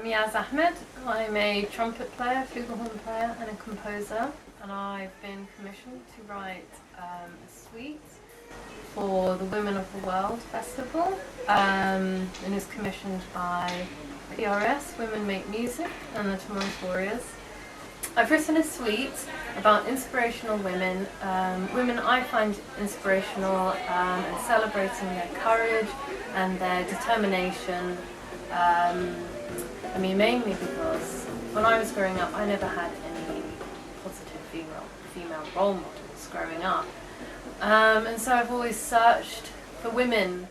Yazz Ahmed. I'm a trumpet player, flugelhorn player and a composer, and I've been commissioned to write a suite for the Women of the World Festival, and it's commissioned by PRS, Women Make Music, and the Toronto Warriors. I've written a suite about inspirational women, women I find inspirational, and celebrating their courage and their determination. I mean, mainly because when I was growing up, I never had any positive female role models growing up, and so I've always searched for women.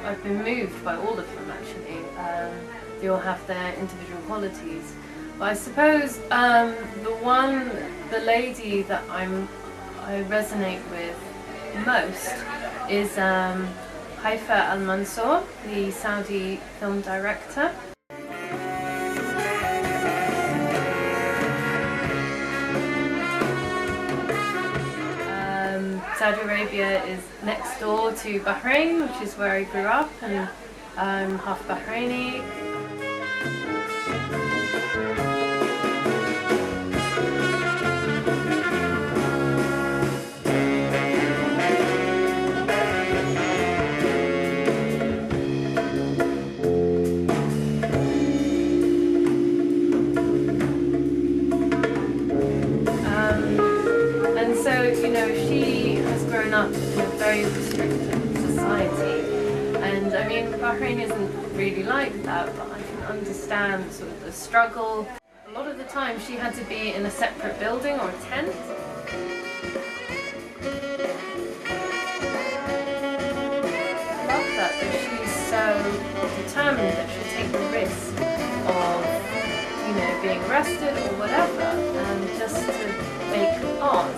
I've been moved by all of them actually. They all have their individual qualities. But I suppose the lady that I resonate with most is Haifa Al-Mansour, the Saudi film director. Saudi Arabia is next door to Bahrain, which is where I grew up, and I'm half Bahraini. And so, you know, she has grown up in a very restricted society, and I mean, Bahrain isn't really like that, but I can understand sort of the struggle. A lot of the time she had to be in a separate building or a tent. I love that she's so determined that she'll take the risk of, you know, being arrested or whatever, just to make art.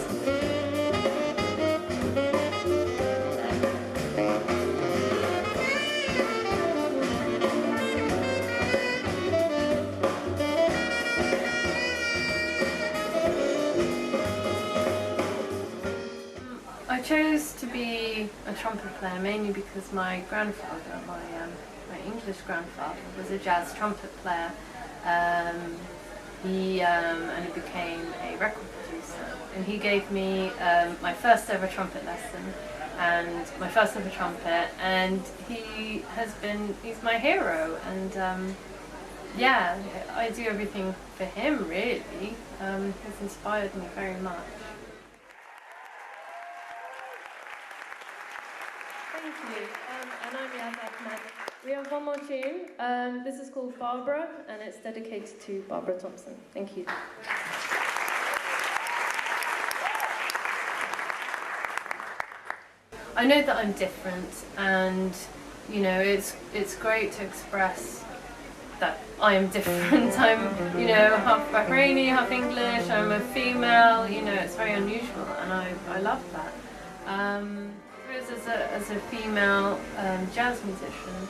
I chose to be a trumpet player mainly because my grandfather, my English grandfather, was a jazz trumpet player. He became a record producer, and he gave me my first ever trumpet lesson and my first ever trumpet, and he's my hero, and yeah, I do everything for him really. He's inspired me very much. Thank you, and I'm Yazz Ahmed. We have one more tune. This is called Barbara, and it's dedicated to Barbara Thompson. Thank you. I know that I'm different, and you know, it's great to express that I am different. I'm, you know, half Bahraini, half English. I'm a female. You know, it's very unusual, and I love that. As a female jazz musician,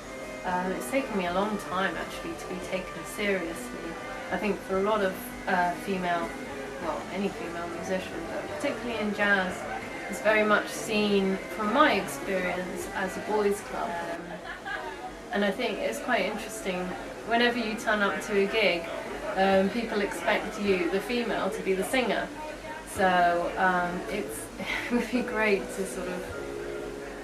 it's taken me a long time actually to be taken seriously. I think for a lot of any female musician, but particularly in jazz, it's very much seen, from my experience, as a boys' club. And I think it's quite interesting, whenever you turn up to a gig, people expect you, the female, to be the singer. So it would be great to sort of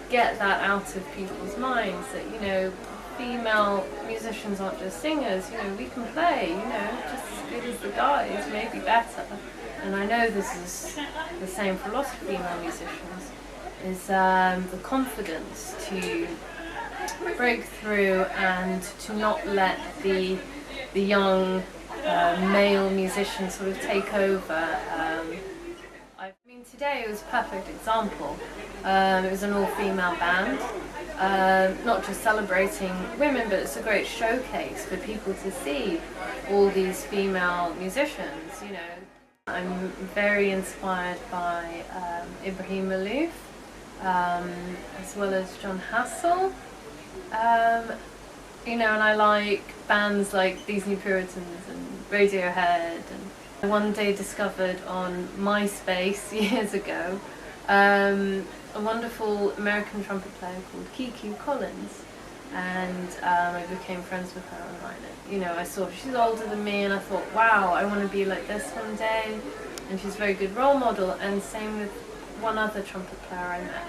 get that out of people's minds, that, you know, female musicians aren't just singers, you know, we can play, you know, just as good as the guys, maybe better. And I know this is the same for a lot of female musicians, is the confidence to break through and to not let the young male musician sort of take over. I mean, today it was a perfect example. It was an all-female band, not just celebrating women, but it's a great showcase for people to see all these female musicians, you know. I'm very inspired by Ibrahim Malouf, as well as John Hassel. And I like bands like These New Puritans and Radiohead, and I one day discovered on MySpace years ago a wonderful American trumpet player called Kiki Collins, and I became friends with her online. And, I saw she's older than me, and I thought, wow, I want to be like this one day, and she's a very good role model. And same with one other trumpet player I met.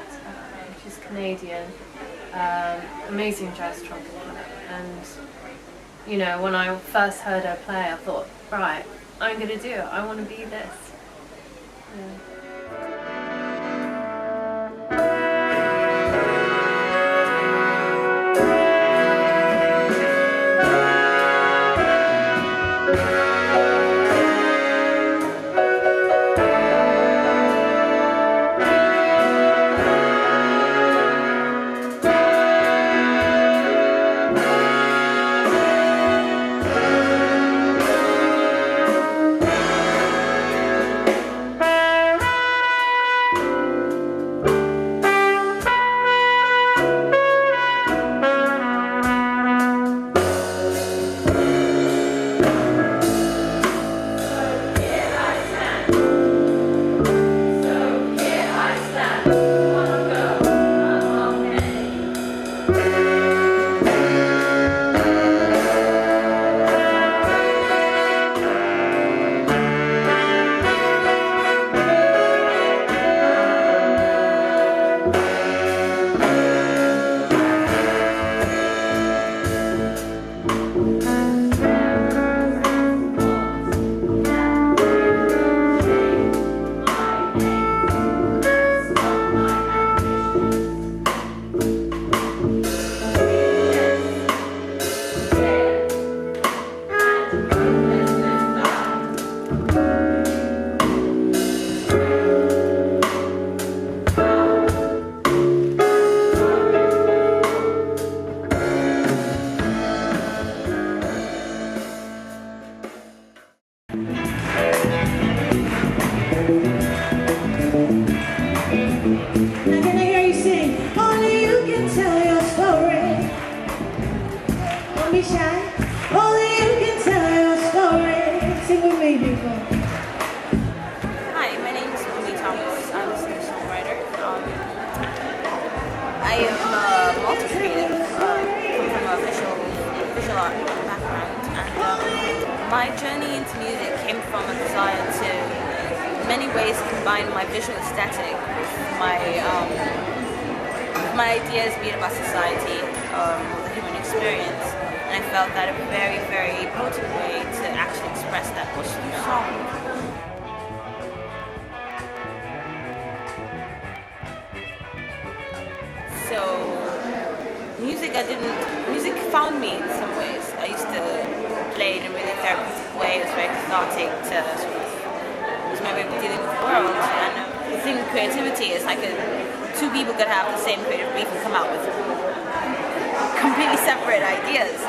She's Canadian, amazing jazz trumpet player. And when I first heard her play, I thought, right, I'm going to do it. I want to be this. Yeah. Hi, my name is Bumi Thomas. I'm a singer-songwriter. I am multi-creative, come from a visual art background, and my journey into music came from a desire to, in many ways, combine my visual aesthetic with my ideas, be it about society or the human experience. And I felt that a very, very potent way to actually express that was through song. So, music found me in some ways. I used to play in a really therapeutic way. It was very cathartic it was my way of dealing with the world. And the thing with creativity is two people could have the same creative brief and come out with completely separate ideas.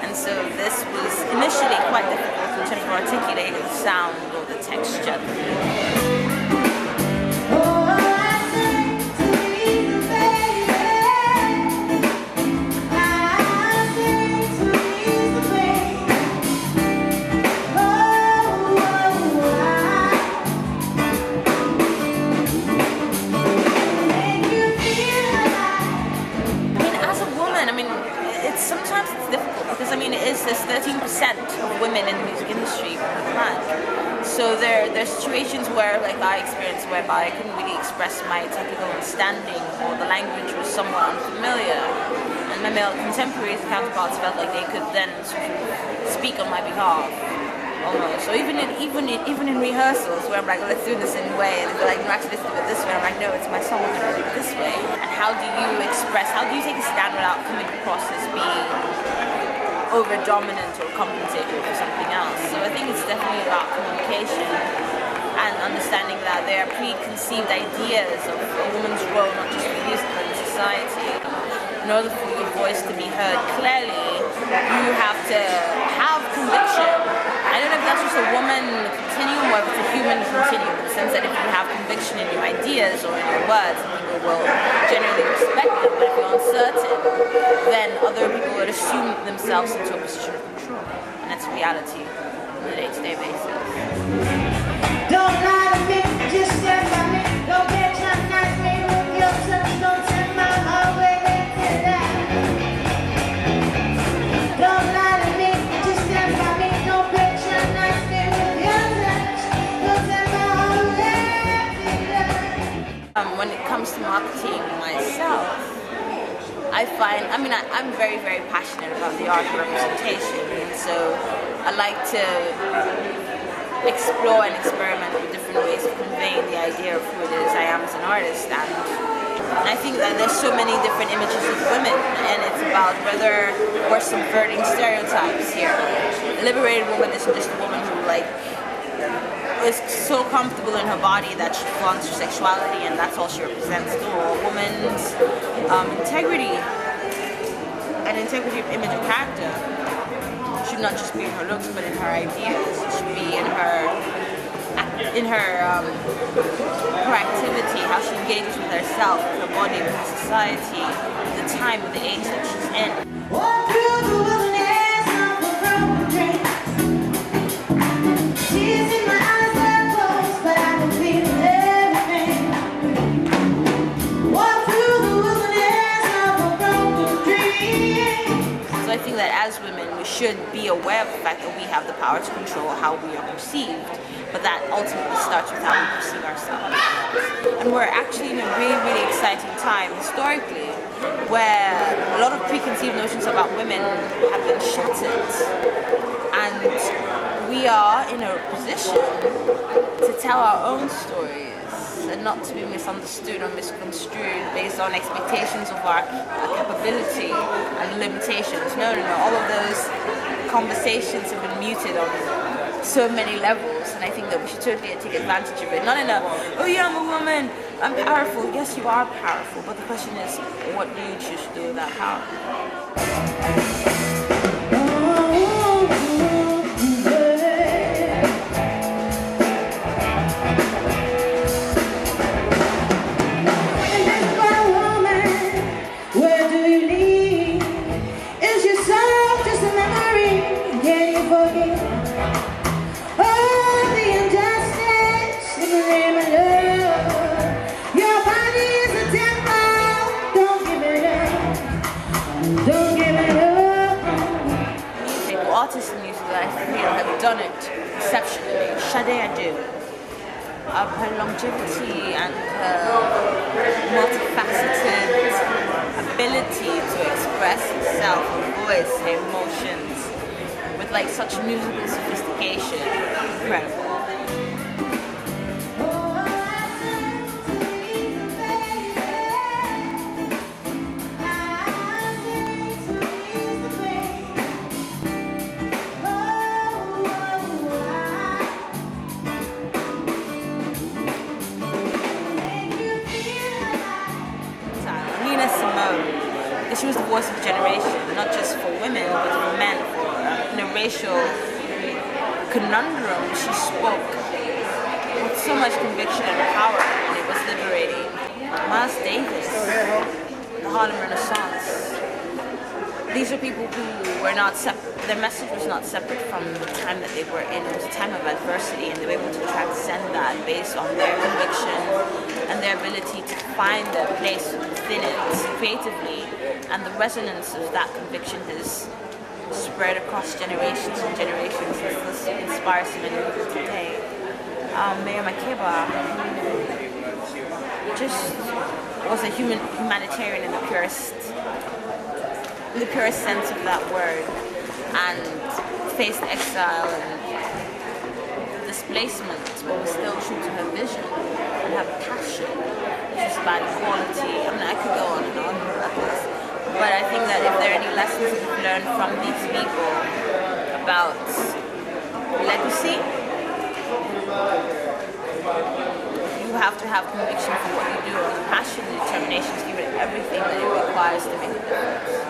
And so this was initially quite difficult in terms of articulating the sound or the texture. Sometimes it's difficult because there's 13% of women in the music industry black. So there are situations where I experienced whereby I couldn't really express my technical understanding or the language was somewhat unfamiliar. And my male contemporaries and counterparts felt like they could then sort of speak on my behalf. Almost. So even in rehearsals where I'm like, well, let's do this in a way, and they're like, no, actually let's do it this way. I'm like, no, it's my song, we're gonna do it this way. And how do you take a stand without coming across as being over dominant or compensating for something else? So I think it's definitely about communication and understanding that there are preconceived ideas of a woman's role, not just in music but in society. In order for your voice to be heard clearly, you have to have conviction. I don't know if that's just a woman continuum or if it's a human continuum, in the sense that if you have conviction in your ideas or in your words, people will generally respect them. But if you're uncertain, then other people would assume themselves into a position of control. And that's reality on a day-to-day basis. Don't lie to me, just stand by me. Don't patronize me with your touch. Don't turn my heart way into that. Don't lie to me, just stand by me. Don't patronize me with your touch. Don't turn my heart way into that. When it comes to marketing myself, I'm very, very passionate about the art of representation, and so I like to explore and experiment with different ways of conveying the idea of who it is I am as an artist. And I think that there's so many different images of women, and it's about whether we're subverting stereotypes here. A liberated woman isn't just a woman who is so comfortable in her body that she flaunts her sexuality and that's all she represents. No, a woman's integrity and integrity of image and character should not just be in her looks, but in her ideas. It should be in her activity, how she engages with herself, with her body, with her society, the time, the age that she's in. Walk through the wilderness of a broken dream. Tears in my eyes are closed, but I can feel everything. Walk through the wilderness of a broken dream. So I think that as women, we should be aware of the fact that we have the power to control how we are perceived, but that ultimately starts with how we perceive ourselves. And we're actually in a really, really exciting time historically, where a lot of preconceived notions about women have been shattered, and we are in a position to tell our own stories and not to be misunderstood or misconstrued based on expectations of our capability and limitations. No, all of those conversations have been muted on so many levels, and I think that we should totally take advantage of it. Not in a, oh yeah, I'm a woman, I'm powerful. Yes, you are powerful, but the question is, what do you choose to do with that power? Artists in music that I feel have done it exceptionally. Sade Adu. Her longevity and her multifaceted ability to express herself, her voice, her emotions with such musical sophistication. Incredible. She was the voice of a generation, not just for women, but for men. In a racial conundrum, she spoke with so much conviction and power, and it was liberating. Miles Davis, the Harlem Renaissance. These are people who were not their message was not separate from the time that they were in. It was a time of adversity, and they were able to transcend that based on their conviction and their ability to find their place within it creatively. And the resonance of that conviction has spread across generations and generations. It still inspires so many people today. Mayor Makeba just was a humanitarian in the purest sense of that word, and faced exile and displacement, but was still true to her vision and her passion, which is about equality. I could go on and on about this, but I think that if there are any lessons we've learned from these people about legacy, you have to have conviction for what you do, and the passion and determination to give it everything that it requires to make a difference.